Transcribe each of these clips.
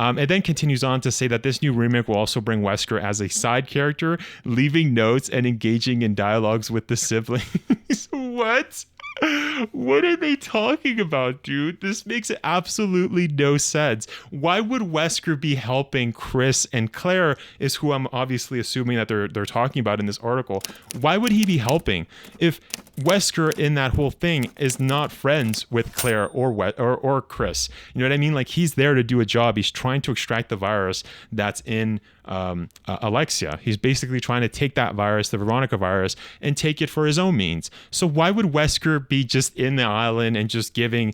It then continues on to say that this new remake will also bring Wesker as a side character, leaving notes and engaging in dialogues with the siblings. What? What are they talking about, dude? This makes absolutely no sense. Why would Wesker be helping Chris and Claire, is who I'm obviously assuming that they're talking about in this article. Why would he be helping if Wesker in that whole thing is not friends with Claire or Chris? You know what I mean? Like, he's there to do a job. He's trying to extract the virus that's in Alexia. He's basically trying to take that virus, the Veronica virus, and take it for his own means. So why would Wesker be just in the island and just giving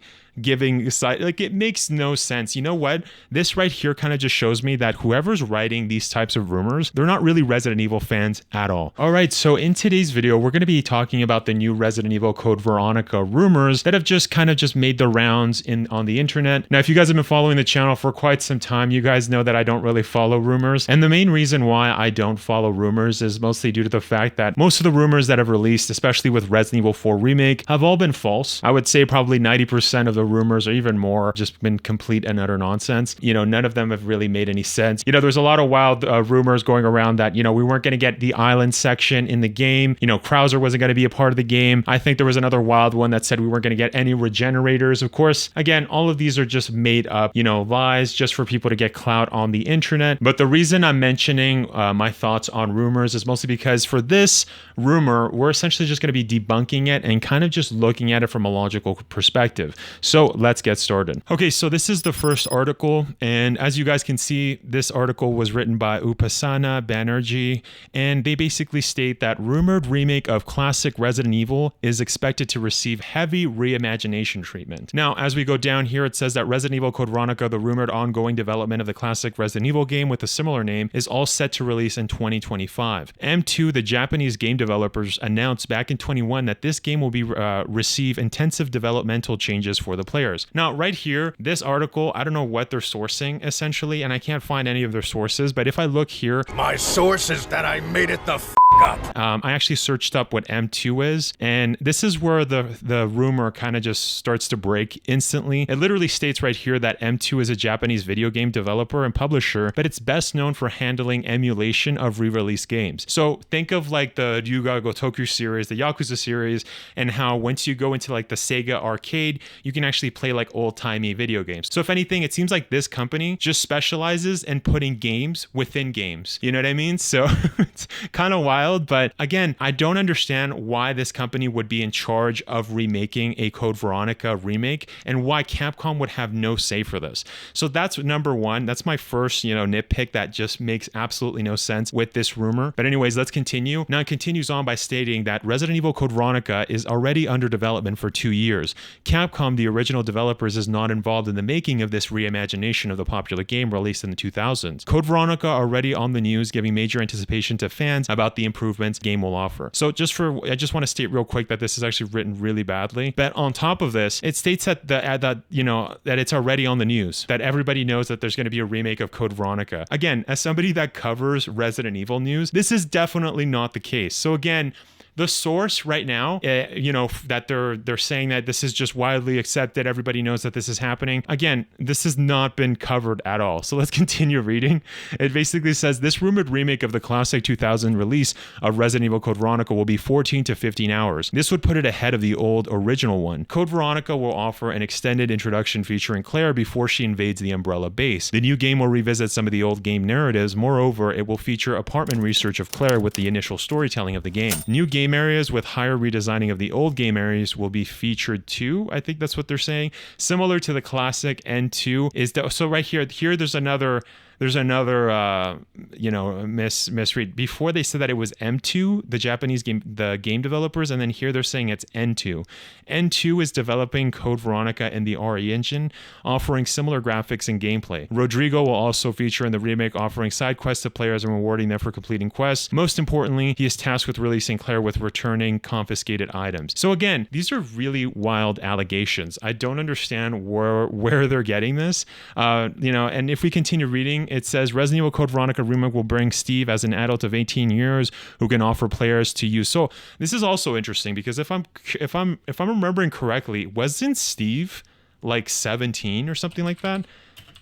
side, like, it makes no sense. You know what? This right here kind of just shows me that whoever's writing these types of rumors, they're not really Resident Evil fans at all. All right, so in today's video, we're going to be talking about the new Resident Evil Code Veronica rumors that have just kind of just made the rounds on the internet. Now, if you guys have been following the channel for quite some time, you guys know that I don't really follow rumors. And the main reason why I don't follow rumors is mostly due to the fact that most of the rumors that have released, especially with Resident Evil 4 Remake, have all been false. I would say probably 90% of the rumors, or even more, just been complete and utter nonsense. You know, none of them have really made any sense. You know, there's a lot of wild rumors going around that, you know, we weren't going to get the island section in the game. You know, Krauser wasn't going to be a part of the game. I think there was another wild one that said we weren't going to get any regenerators. Of course, again, all of these are just made up, you know, lies just for people to get clout on the internet. But the reason I'm mentioning my thoughts on rumors is mostly because for this rumor, we're essentially just going to be debunking it and kind of just looking at it from a logical perspective. So let's get started. Okay, so this is the first article, and as you guys can see, this article was written by Upasana, Banerjee, and they basically state that rumored remake of classic Resident Evil is expected to receive heavy reimagination treatment. Now, as we go down here, it says that Resident Evil Code Veronica, the rumored ongoing development of the classic Resident Evil game with a similar name, is all set to release in 2025. M2, the Japanese game developers, announced back in 2021 that this game will be receive intensive developmental changes for the players. Now, right here, this article, I don't know what they're sourcing essentially, and I can't find any of their sources, but if I look here, my source is that I made it the up. I actually searched up what M2 is, and this is where the rumor kind of just starts to break instantly. It literally states right here that M2 is a Japanese video game developer and publisher, but it's best known for handling emulation of re-release games. So think of like the Ryuga Gotoku series, the Yakuza series, and how once you go into like the Sega arcade, you can actually play like old-timey video games. So if anything, it seems like this company just specializes in putting games within games. You know what I mean? So it's kind of wild, but again, I don't understand why this company would be in charge of remaking a Code Veronica remake and why Capcom would have no say for this. So that's number one. That's my first, nitpick that just makes absolutely no sense with this rumor. But anyways, let's continue. Now it continues on by stating that Resident Evil Code Veronica is already under development for 2 years. Capcom, the original developers, is not involved in the making of this reimagination of the popular game released in the 2000s. Code Veronica already on the news, giving major anticipation to fans about the improvements the game will offer. So I just want to state real quick that this is actually written really badly. But on top of this, it states that that it's already on the news, that everybody knows that there's going to be a remake of Code Veronica. Again, as somebody that covers Resident Evil news, this is definitely not the case. So again, the source right now, that they're saying that this is just widely accepted, everybody knows that this is happening. Again, this has not been covered at all. So let's continue reading. It basically says this rumored remake of the classic 2000 release of Resident Evil Code Veronica will be 14 to 15 hours. This would put it ahead of the old original one. Code Veronica will offer an extended introduction featuring Claire before she invades the Umbrella base. The new game will revisit some of the old game narratives. Moreover, it will feature apartment research of Claire with the initial storytelling of the game. New game areas with higher redesigning of the old game areas will be featured too. I think that's what they're saying. Similar to the classic N2 so right here there's another misread. Before they said that it was M2, the Japanese game developers, and then here they're saying it's N2. N2 is developing Code Veronica in the RE engine, offering similar graphics and gameplay. Rodrigo will also feature in the remake, offering side quests to players and rewarding them for completing quests. Most importantly, he is tasked with releasing Claire with returning confiscated items. So again, these are really wild allegations. I don't understand where they're getting this. And if we continue reading, it says Resident Evil Code Veronica remake will bring Steve as an adult of 18 years who can offer players to use. So this is also interesting because if I'm remembering correctly, wasn't Steve like 17 or something like that?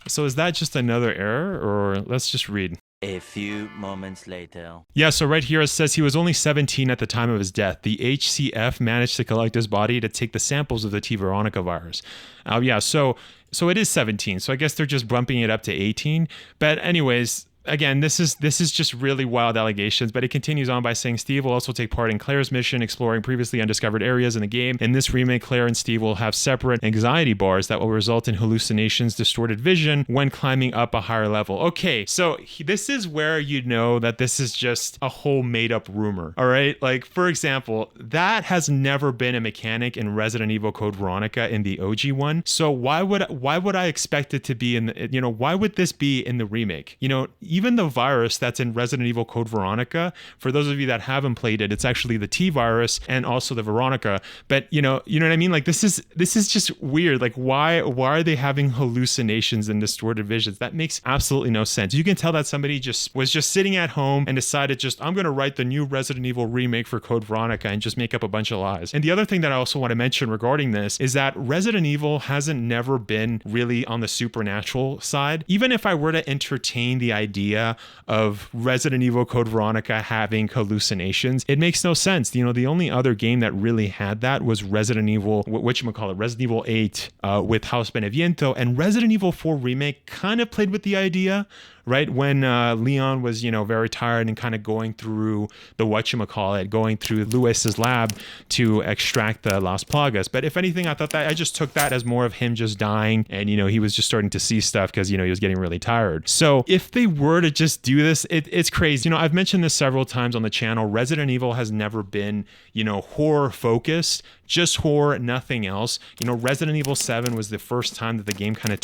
So is that just another error, or let's just read. A few moments later. Yeah, so right here it says he was only 17 at the time of his death. The HCF managed to collect his body to take the samples of the T. Veronica virus. Yeah, so it is 17. So I guess they're just bumping it up to 18. But anyways, again, this is just really wild allegations, but it continues on by saying Steve will also take part in Claire's mission exploring previously undiscovered areas in the game. In this remake, Claire and Steve will have separate anxiety bars that will result in hallucinations, distorted vision when climbing up a higher level. Okay, so this is where you know that this is just a whole made-up rumor, all right? Like, for example, that has never been a mechanic in Resident Evil Code Veronica in the OG one, so why would I expect it to be in the, why would this be in the remake? Even the virus that's in Resident Evil Code Veronica, for those of you that haven't played it, it's actually the T virus and also the Veronica. But you know what I mean? Like this is just weird. Like why are they having hallucinations and distorted visions? That makes absolutely no sense. You can tell that somebody was just sitting at home and decided I'm going to write the new Resident Evil remake for Code Veronica and just make up a bunch of lies. And the other thing that I also want to mention regarding this is that Resident Evil hasn't never been really on the supernatural side. Even if I were to entertain the idea of Resident Evil Code Veronica having hallucinations, it makes no sense. The only other game that really had that was Resident Evil, Resident Evil 8 with House Beneviento, and Resident Evil 4 Remake kind of played with the idea, right? When Leon was, very tired and kind of going through going through Luis's lab to extract the Las Plagas. But if anything, I just took that as more of him just dying and, he was just starting to see stuff because, he was getting really tired. So if they were to just do this, it's crazy. I've mentioned this several times on the channel. Resident Evil has never been, horror focused, just horror, nothing else. Resident Evil 7 was the first time that the game kind of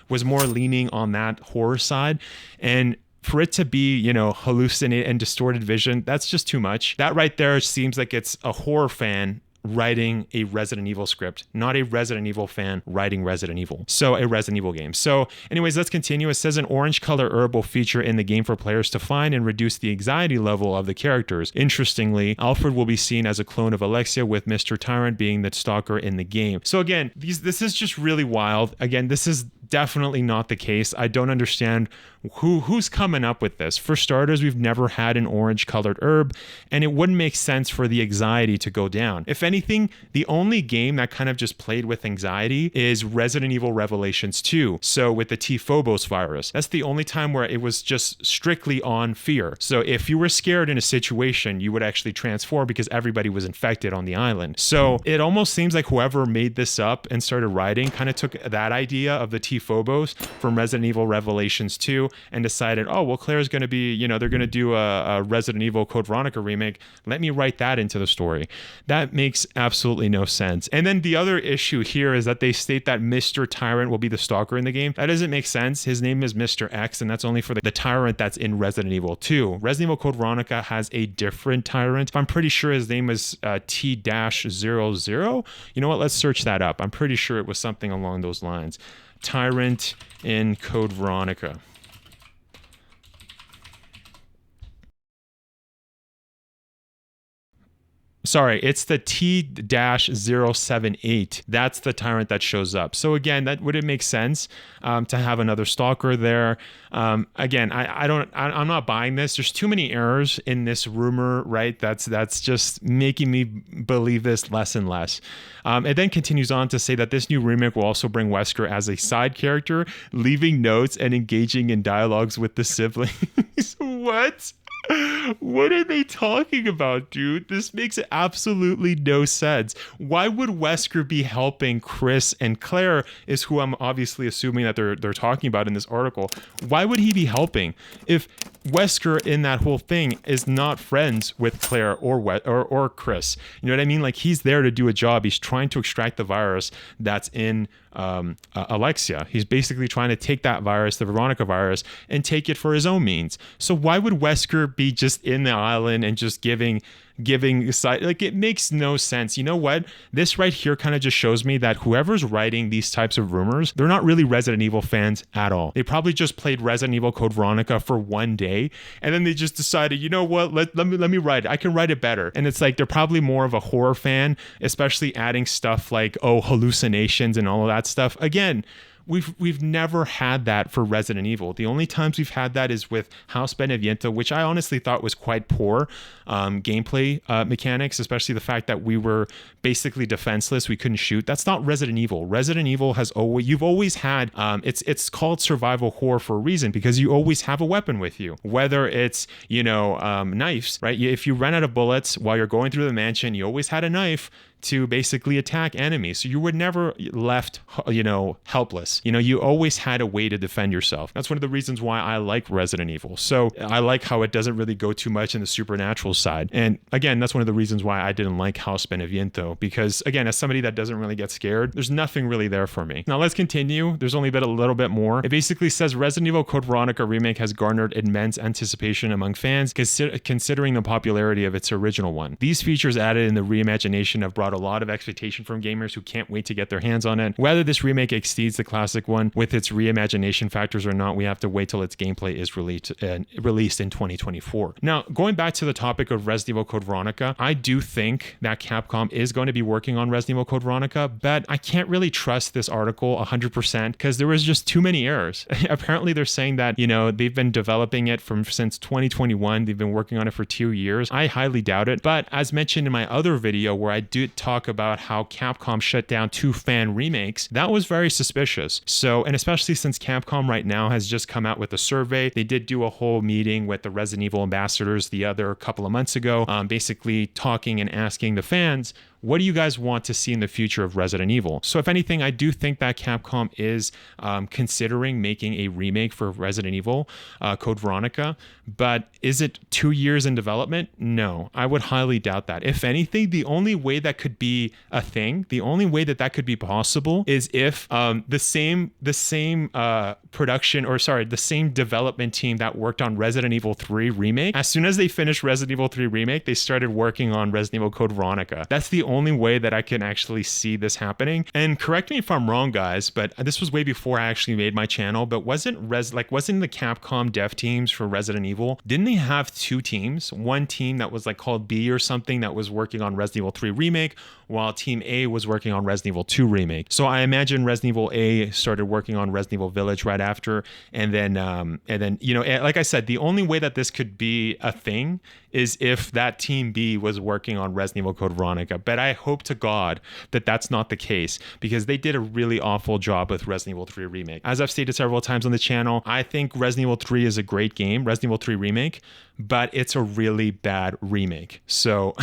was more leaning on that horror side. And for it to be, hallucinate and distorted vision, that's just too much. That right there seems like it's a horror fan writing a Resident Evil script, not a Resident Evil fan writing Resident Evil. So a Resident Evil game. So anyways, let's continue. It says an orange color herb will feature in the game for players to find and reduce the anxiety level of the characters. Interestingly, Alfred will be seen as a clone of Alexia, with Mr. Tyrant being the stalker in the game. So again, this is just really wild. Again, this is definitely not the case. I don't understand who's coming up with this. For starters, we've never had an orange colored herb, and it wouldn't make sense for the anxiety to go down. If anything, the only game that kind of just played with anxiety is Resident Evil Revelations 2. So with the T Phobos virus, that's the only time where it was just strictly on fear. So if you were scared in a situation, you would actually transform because everybody was infected on the island. So it almost seems like whoever made this up and started writing kind of took that idea of the T Phobos from Resident Evil Revelations 2 and decided, oh, well, Claire's going to be, they're going to do a Resident Evil Code Veronica remake. Let me write that into the story. That makes absolutely no sense. And then the other issue here is that they state that Mr. Tyrant will be the stalker in the game. That doesn't make sense. His name is Mr. X, and that's only for the Tyrant that's in Resident Evil 2. Resident Evil Code Veronica has a different Tyrant. I'm pretty sure his name is T-00. You know what? Let's search that up. I'm pretty sure it was something along those lines. Tyrant in Code Veronica. Sorry, it's the T-078. That's the Tyrant that shows up. So again, that would it make sense to have another stalker there? Again, I'm not buying this. There's too many errors in this rumor, right? That's just making me believe this less and less. It then continues on to say that this new remake will also bring Wesker as a side character, leaving notes and engaging in dialogues with the siblings. What? What are they talking about, dude? This makes absolutely no sense. Why would Wesker be helping Chris and Claire, is who I'm obviously assuming that they're talking about in this article. Why would he be helping if Wesker in that whole thing is not friends with Claire or Chris? You know what I mean? Like, he's there to do a job. He's trying to extract the virus that's in Alexia. He's basically trying to take that virus, the Veronica virus, and take it for his own means. So why would Wesker be just in the island and just giving like, it makes no sense. You know what? This right here kind of just shows me that whoever's writing these types of rumors, they're not really Resident Evil fans at all. They probably just played Resident Evil Code Veronica for one day, and then they just decided, you know what? Let me write it. I can write it better. And it's like they're probably more of a horror fan, especially adding stuff like hallucinations and all of that stuff. Again, we've never had that for Resident Evil. The only times we've had that is with House Beneviento, which I honestly thought was quite poor gameplay mechanics, especially the fact that we were basically defenseless. We couldn't shoot. That's not Resident Evil. Resident Evil you've always had, it's called survival horror for a reason, because you always have a weapon with you, whether it's, knives, right? If you run out of bullets while you're going through the mansion, you always had a knife to basically attack enemies. So you were never left, helpless. You always had a way to defend yourself. That's one of the reasons why I like Resident Evil. So I like how it doesn't really go too much in the supernatural side. And again, that's one of the reasons why I didn't like House Beneviento, because again, as somebody that doesn't really get scared, there's nothing really there for me. Now let's continue. There's only been a little bit more. It basically says Resident Evil Code Veronica Remake has garnered immense anticipation among fans, considering the popularity of its original one. These features added in the reimagination have brought a lot of expectation from gamers who can't wait to get their hands on it. Whether this remake exceeds the classic one with its reimagination factors or not, we have to wait till its gameplay is released in 2024. Now, going back to the topic of Resident Evil Code Veronica, I do think that Capcom is going to be working on Resident Evil Code Veronica, but I can't really trust this article 100% because there was just too many errors. Apparently, they're saying that, they've been developing it since 2021. They've been working on it for 2 years. I highly doubt it. But as mentioned in my other video where I did talk about how Capcom shut down 2 fan remakes, that was very suspicious. So, and especially since Capcom right now has just come out with a survey, they did do a whole meeting with the Resident Evil ambassadors the other couple of months ago, basically talking and asking the fans, what do you guys want to see in the future of Resident Evil? So if anything, I do think that Capcom is considering making a remake for Resident Evil Code Veronica, but is it 2 years in development? No, I would highly doubt that. If anything, the only way that could be a thing, the only way that could be possible is if the same development team that worked on Resident Evil 3 remake, as soon as they finished Resident Evil 3 remake, they started working on Resident Evil Code Veronica. That's the only way that I can actually see this happening. And correct me if I'm wrong, guys, but this was way before I actually made my channel, but wasn't the Capcom dev teams for Resident Evil, didn't they have 2 teams? One team that was called B or something that was working on Resident Evil 3 remake, while Team A was working on Resident Evil 2 remake. So I imagine Resident Evil A started working on Resident Evil Village right after, and then like I said, the only way that this could be a thing is if that Team B was working on Resident Evil Code Veronica. But I hope to God that that's not the case, because they did a really awful job with Resident Evil 3 remake. As I've stated several times on the channel, I think Resident Evil 3 is a great game, Resident Evil 3 remake, but it's a really bad remake. So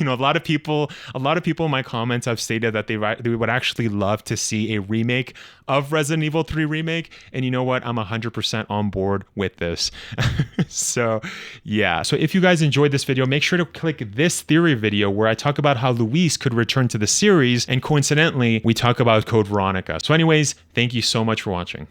a lot of people in my comments have stated that they would actually love to see a remake of Resident Evil 3 remake, and you know what, I'm 100% on board with this. So if you guys enjoyed this video, make sure to click this theory video where I talk about how Luis could return to the series, and coincidentally we talk about Code Veronica. So anyways, thank you so much for watching.